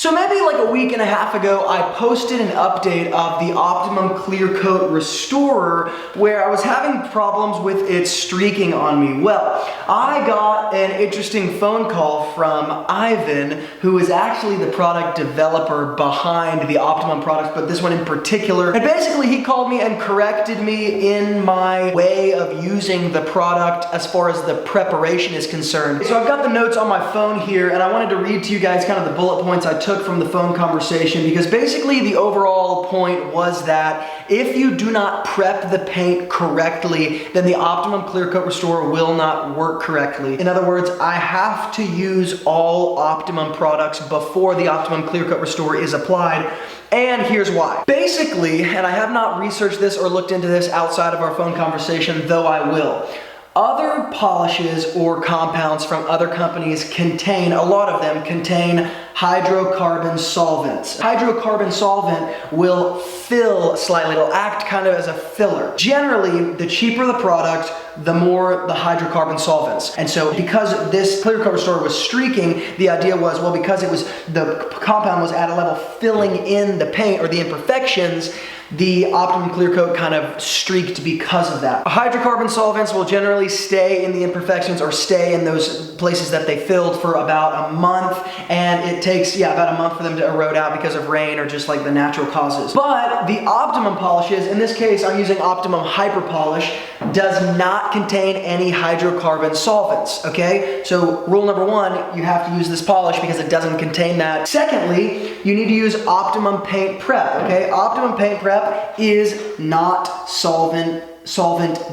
So maybe like a week and a half ago, I posted an update of the Optimum Clear Coat Restorer where I was having problems with it streaking on me. Well, I got an interesting phone call from Ivan, who is actually the product developer behind the Optimum products, but this one in particular. And basically he called me and corrected me in my way of using the product as far as the preparation is concerned. So I've got the notes on my phone here, and I wanted to read to you guys kind of the bullet points I took from the phone conversation, because basically the overall point was that if you do not prep the paint correctly, then the Optimum Clear Coat Restorer will not work correctly. In other words, I have to use all Optimum products before the Optimum Clear Coat Restorer is applied. And here's why. Basically, and I have not researched this or looked into this outside of our phone conversation, though I will. Other polishes or compounds from other companies contain, a lot of them contain hydrocarbon solvents. Hydrocarbon solvent will fill slightly, it'll act kind of as a filler. Generally, the cheaper the product, the more the hydrocarbon solvents. And so because this clear coat restorer was streaking, the idea was, well, because it was, the compound was at a level filling in the paint or the imperfections, the Optimum Clear Coat kind of streaked because of that. Hydrocarbon solvents will generally stay in the imperfections or stay in those places that they filled for about a month, and it takes, about a month for them to erode out because of rain or just like the natural causes. But the Optimum polishes, in this case I'm using Optimum Hyper Polish, does not contain any hydrocarbon solvents, okay? So rule number one, you have to use this polish because it doesn't contain that. Secondly, you need to use Optimum Paint Prep, okay? Optimum Paint Prep is not solvent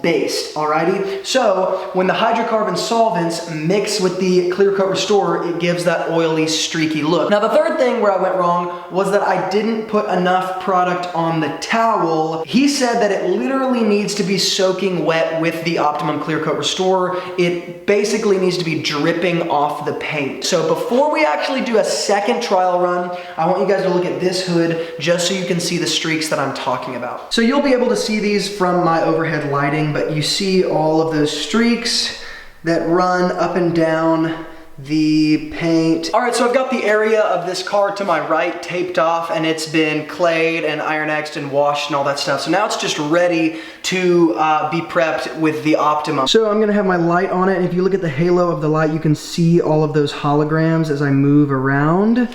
based, alrighty? So when the hydrocarbon solvents mix with the clear coat restorer, it gives that oily, streaky look. Now the third thing where I went wrong was that I didn't put enough product on the towel. He said that it literally needs to be soaking wet with the Optimum Clear Coat Restorer. It basically needs to be dripping off the paint. So before we actually do a second trial run, I want you guys to look at this hood just so you can see the streaks that I'm talking about. So you'll be able to see these from my overhead lighting, but you see all of those streaks that run up and down the paint. All right, so I've got the area of this car to my right taped off, and it's been clayed and iron-xed and washed and all that stuff. So now it's just ready to be prepped with the Optimum. So I'm gonna have my light on it, and if you look at the halo of the light, you can see all of those holograms as I move around.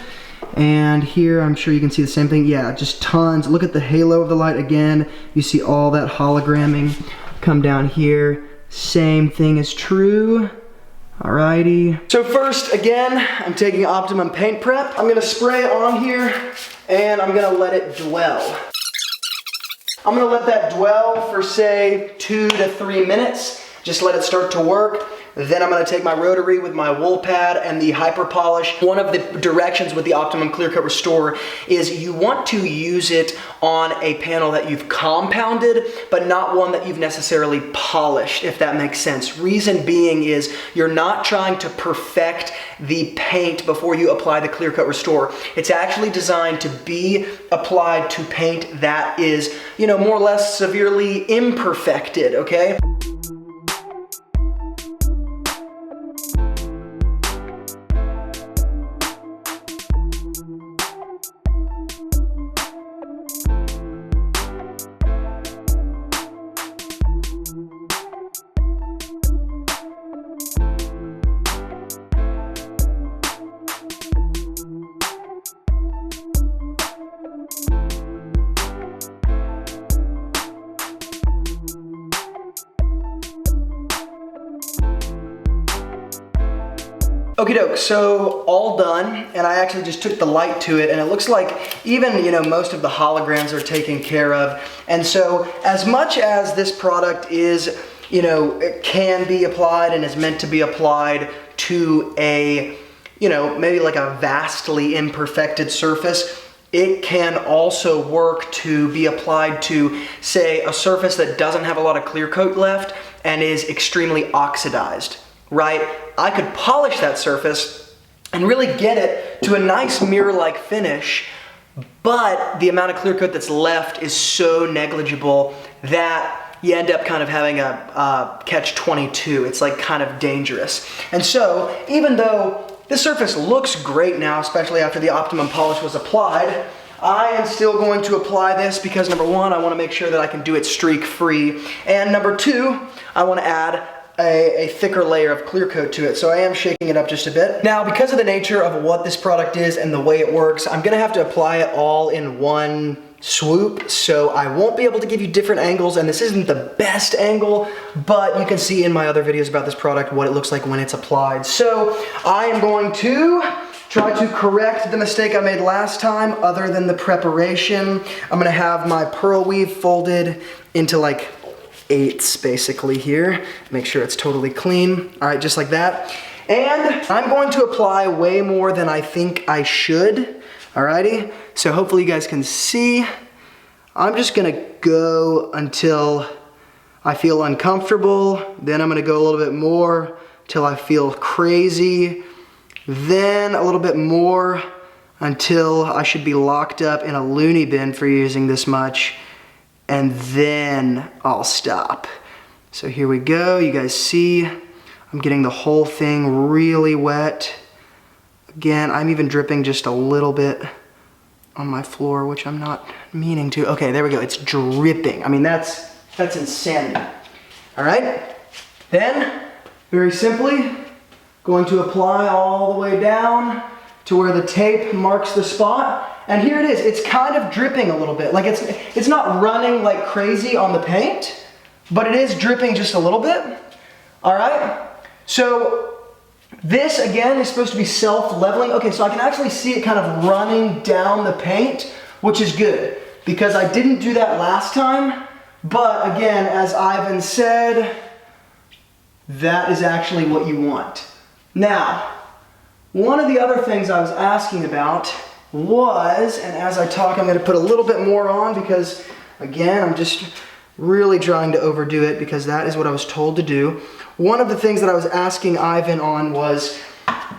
And here, I'm sure you can see the same thing. Yeah, just tons. Look at the halo of the light again. You see all that hologramming. Come down here. Same thing is true. Alrighty. So first, again, I'm taking Optimum Paint Prep. I'm gonna spray it on here, and I'm gonna let it dwell. I'm gonna let that dwell for, say, 2 to 3 minutes. Just let it start to work. Then I'm gonna take my rotary with my wool pad and the Hyper Polish. One of the directions with the Optimum Clear Coat Restorer is you want to use it on a panel that you've compounded, but not one that you've necessarily polished, if that makes sense. Reason being is you're not trying to perfect the paint before you apply the Clear Coat Restorer. It's actually designed to be applied to paint that is, more or less severely imperfected, okay? Okie doke, so all done, and I actually just took the light to it, and it looks like even, most of the holograms are taken care of. And so as much as this product is, it can be applied and is meant to be applied to a, maybe like a vastly imperfected surface, it can also work to be applied to, say, a surface that doesn't have a lot of clear coat left and is extremely oxidized. Right? I could polish that surface and really get it to a nice mirror-like finish, but the amount of clear coat that's left is so negligible that you end up kind of having a catch-22. It's like kind of dangerous. And so even though this surface looks great now, especially after the Optimum polish was applied. I am still going to apply this because number one, I want to make sure that I can do it streak free. And number two, I want to add a thicker layer of clear coat to it. So I am shaking it up just a bit. Now, because of the nature of what this product is and the way it works, I'm gonna have to apply it all in one swoop. So I won't be able to give you different angles, and this isn't the best angle, but you can see in my other videos about this product what it looks like when it's applied. So I am going to try to correct the mistake I made last time other than the preparation. I'm gonna have my pearl weave folded into like eighths basically here. Make sure it's totally clean. All right, just like that. And I'm going to apply way more than I think I should. Alrighty, so hopefully you guys can see. I'm just gonna go until I feel uncomfortable. Then I'm gonna go a little bit more till I feel crazy. Then a little bit more until I should be locked up in a loony bin for using this much. And then I'll stop. So here we go, you guys see, I'm getting the whole thing really wet. Again, I'm even dripping just a little bit on my floor, which I'm not meaning to. Okay, there we go, it's dripping. I mean, that's insanity. All right, then, very simply, going to apply all the way down to where the tape marks the spot. And here it is, it's kind of dripping a little bit. Like it's not running like crazy on the paint, but it is dripping just a little bit. All right, so this again is supposed to be self-leveling. Okay, so I can actually see it kind of running down the paint, which is good because I didn't do that last time. But again, as Ivan said, that is actually what you want. Now, one of the other things I was asking about was, and as I talk, I'm going to put a little bit more on because, again, I'm just really trying to overdo it because that is what I was told to do. One of the things that I was asking Ivan on was,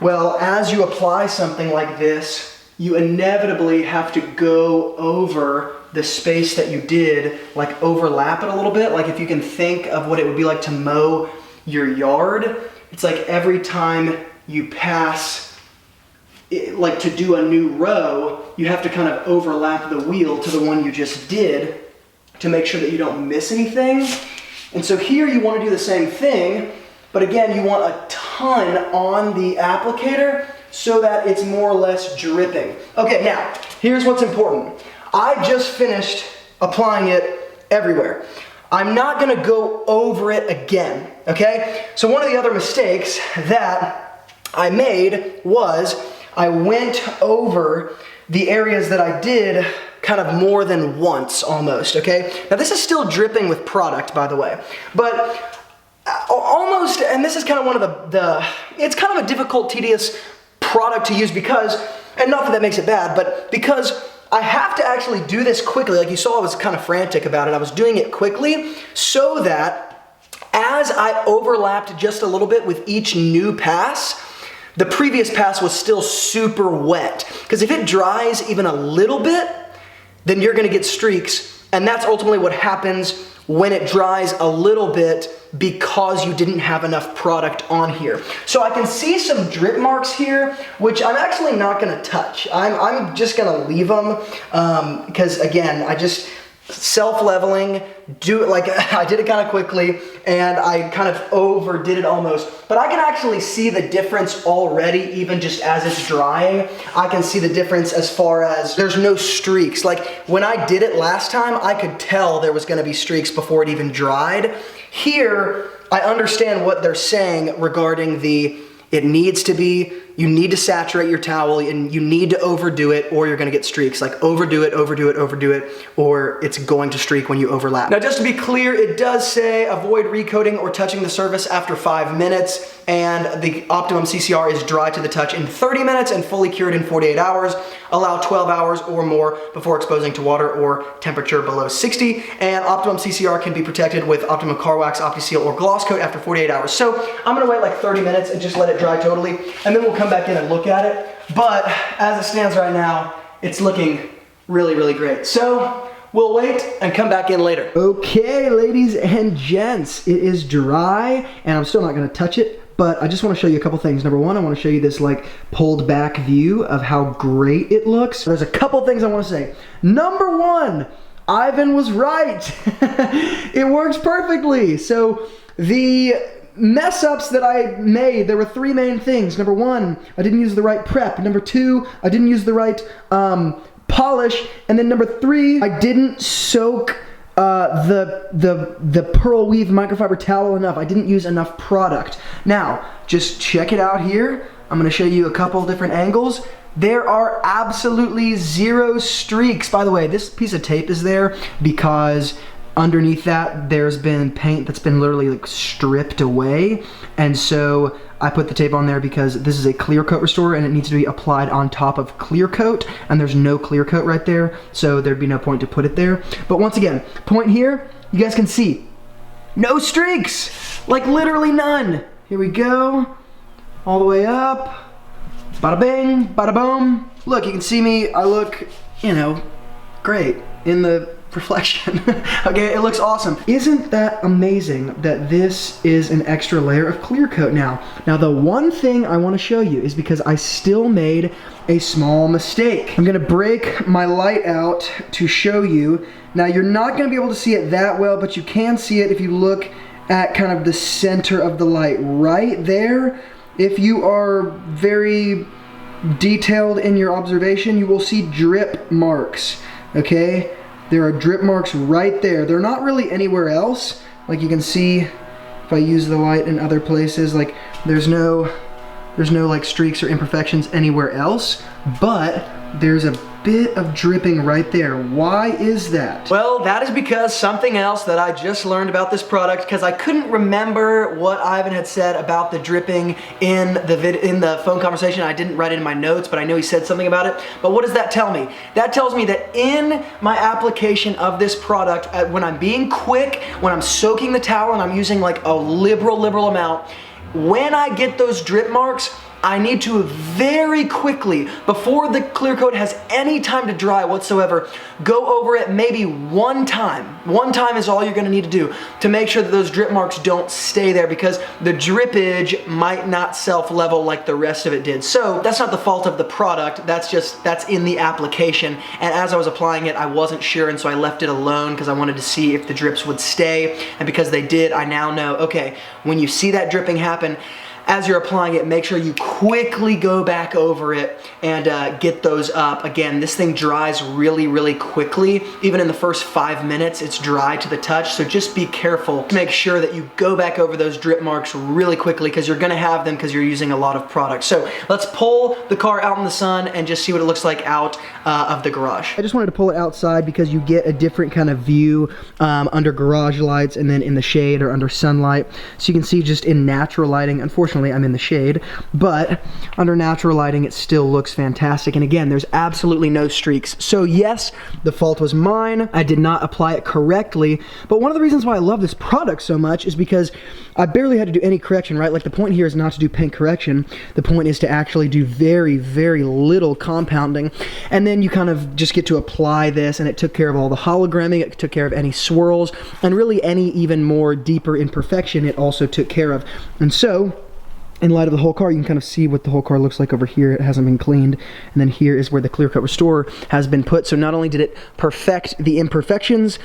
well, as you apply something like this, you inevitably have to go over the space that you did, like overlap it a little bit. Like if you can think of what it would be like to mow your yard, it's like every time you pass like to do a new row, you have to kind of overlap the wheel to the one you just did to make sure that you don't miss anything. And so here you want to do the same thing, but again, you want a ton on the applicator so that it's more or less dripping. Okay, now, here's what's important. I just finished applying it everywhere. I'm not gonna go over it again, okay? So one of the other mistakes that I made was I went over the areas that I did kind of more than once almost, okay? Now this is still dripping with product, by the way, but almost, and this is kind of one of it's kind of a difficult, tedious product to use because, and not that that makes it bad, but because I have to actually do this quickly. Like you saw, I was kind of frantic about it. I was doing it quickly so that as I overlapped just a little bit with each new pass, the previous pass was still super wet. Because if it dries even a little bit, then you're gonna get streaks. And that's ultimately what happens when it dries a little bit because you didn't have enough product on here. So I can see some drip marks here, which I'm actually not gonna touch. I'm just gonna leave them because again, I just, self-leveling, do it like, I did it kind of quickly and I kind of overdid it almost, but I can actually see the difference already even just as it's drying. I can see the difference as far as there's no streaks. Like when I did it last time, I could tell there was gonna be streaks before it even dried. Here, I understand what they're saying regarding it needs to be, you need to saturate your towel and you need to overdo it or you're gonna get streaks. Like overdo it, or it's going to streak when you overlap. Now just to be clear, it does say avoid recoating or touching the surface after 5 minutes, and the Optimum CCR is dry to the touch in 30 minutes and fully cured in 48 hours. Allow 12 hours or more before exposing to water or temperature below 60. And Optimum CCR can be protected with Optimum Car Wax, OptiSeal, or Gloss Coat after 48 hours. So I'm gonna wait like 30 minutes and just let it dry totally, and then we'll come back in and look at it. But as it stands right now, it's looking really, really great. So we'll wait and come back in later. Okay, ladies and gents, it is dry, and I'm still not gonna touch it, but I just want to show you a couple things. Number one, I want to show you this like pulled back view of how great it looks. There's a couple things I want to say. Number one, Ivan was right. It works perfectly. So the mess ups that I made, there were three main things. Number one, I didn't use the right prep. Number two, I didn't use the right polish. And then number three, I didn't soak the pearl weave microfiber towel enough. I didn't use enough product. Now, just check it out here. I'm gonna show you a couple different angles. There are absolutely zero streaks. By the way, this piece of tape is there because underneath that there's been paint that's been literally like stripped away. And so I put the tape on there because this is a clear coat restorer and it needs to be applied on top of clear coat, and there's no clear coat right there, so there'd be no point to put it there. But once again, point here, you guys can see no streaks, like literally none. Here we go, all the way up, bada bing, bada boom. Look, you can see me, I look, you know, great in the reflection. Okay, it looks awesome. Isn't that amazing that this is an extra layer of clear coat now? Now the one thing I want to show you is because I still made a small mistake. I'm gonna break my light out to show you. Now you're not gonna be able to see it that well, but you can see it if you look at kind of the center of the light right there. If you are very detailed in your observation, you will see drip marks, okay? There are drip marks right there. They're not really anywhere else. Like you can see if I use the light in other places, like there's no like streaks or imperfections anywhere else, but there's a bit of dripping right there. Why is that? Well, that is because something else that I just learned about this product, because I couldn't remember what Ivan had said about the dripping in the phone conversation. I didn't write it in my notes, but I know he said something about it. But what does that tell me? That tells me that in my application of this product, when I'm being quick, when I'm soaking the towel and I'm using like a liberal amount, when I get those drip marks, I need to very quickly, before the clear coat has any time to dry whatsoever, go over it maybe one time. One time is all you're gonna need to do to make sure that those drip marks don't stay there, because the drippage might not self-level like the rest of it did. So that's not the fault of the product, that's in the application. And as I was applying it, I wasn't sure, and so I left it alone because I wanted to see if the drips would stay. And because they did, I now know, okay, when you see that dripping happen, as you're applying it, make sure you quickly go back over it and get those up. Again, this thing dries really quickly. Even in the first 5 minutes, it's dry to the touch, so just be careful to make sure that you go back over those drip marks really quickly, because you're gonna have them because you're using a lot of product. So let's pull the car out in the sun and just see what it looks like out of the garage. I just wanted to pull it outside because you get a different kind of view under garage lights and then in the shade or under sunlight. So you can see just in natural lighting, unfortunately, I'm in the shade, but under natural lighting it still looks fantastic. And again, there's absolutely no streaks. So yes, the fault was mine. I did not apply it correctly, but one of the reasons why I love this product so much is because I barely had to do any correction, right? Like the point here is not to do paint correction. The point is to actually do very little compounding, and then you kind of just get to apply this, and it took care of all the hologramming, it took care of any swirls, and really any even more deeper imperfection it also took care of. And so in light of the whole car, you can kind of see what the whole car looks like over here. It hasn't been cleaned. And then here is where the clear coat restorer has been put. So not only did it perfect the imperfections,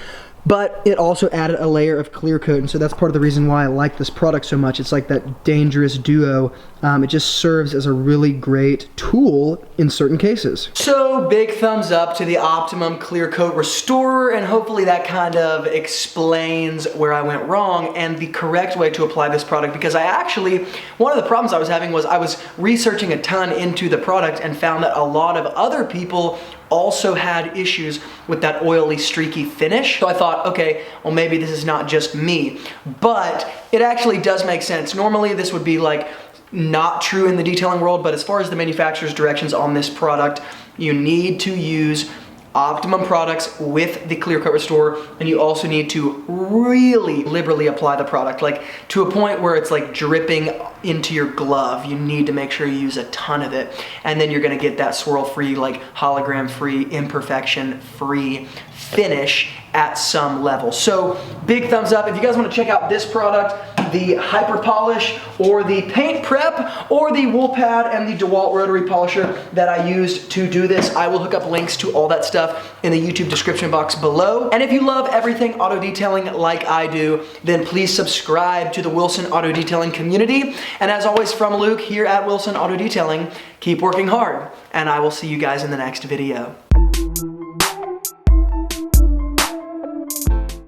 but it also added a layer of clear coat. And so that's part of the reason why I like this product so much. It's like that dangerous duo. It just serves as a really great tool in certain cases. So big thumbs up to the Optimum Clear Coat Restorer, and hopefully that kind of explains where I went wrong and the correct way to apply this product, because one of the problems I was having was I was researching a ton into the product and found that a lot of other people also had issues with that oily, streaky finish. So I thought, okay, well maybe this is not just me, but it actually does make sense. Normally this would be like not true in the detailing world, but as far as the manufacturer's directions on this product, you need to use Optimum products with the clear coat restorer, and you also need to really liberally apply the product, like to a point where it's like dripping into your glove. You need to make sure you use a ton of it, and then you're gonna get that swirl-free, like hologram-free, imperfection-free finish at some level. So big thumbs up. If you guys want to check out this product, the Hyper Polish or the Paint Prep or the Wool Pad and the DeWalt Rotary Polisher that I used to do this. I will hook up links to all that stuff in the YouTube description box below. And if you love everything auto detailing like I do, then please subscribe to the Wilson Auto Detailing community. And as always, from Luke here at Wilson Auto Detailing, keep working hard, and I will see you guys in the next video.